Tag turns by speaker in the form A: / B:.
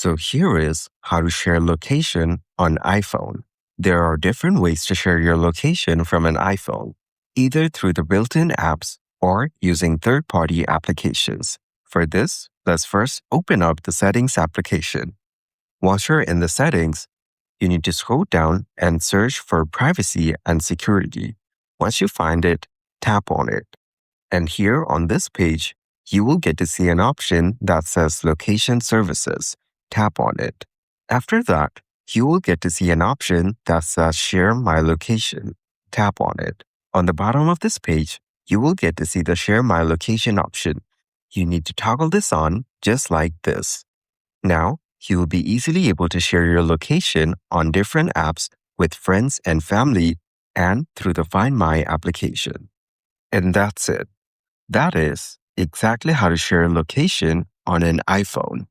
A: So here is how to share location on iPhone. There are different ways to share your location from an iPhone, either through the built-in apps or using third-party applications. For this, let's first open up the Settings application. Once you're in the settings, you need to scroll down and search for Privacy and Security. Once you find it, tap on it. And here on this page, you will get to see an option that says Location Services. Tap on it. After that, you will get to see an option that says Share My Location. Tap on it. On the bottom of this page, you will get to see the Share My Location option. You need to toggle this on just like this. Now, you will be easily able to share your location on different apps with friends and family and through the Find My application. And that's it. That is exactly how to share a location on an iPhone.